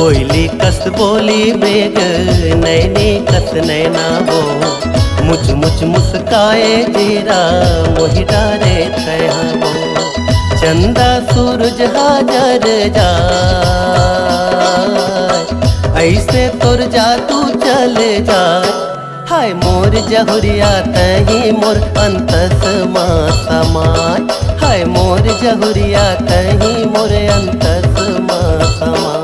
कोयली कस बोली बेग नैनी कस नैना वो मुझ मुझ मुस्काए जीरा मोहि डारे तैहा वो चंदा सूरज हाजर जाए ऐसे तोर जादू चले जाए हाय मोर जहुरिया तही मोर अंतस माँ समाय हाय मोर जहुरिया तही मोर अंतस माँ समाय।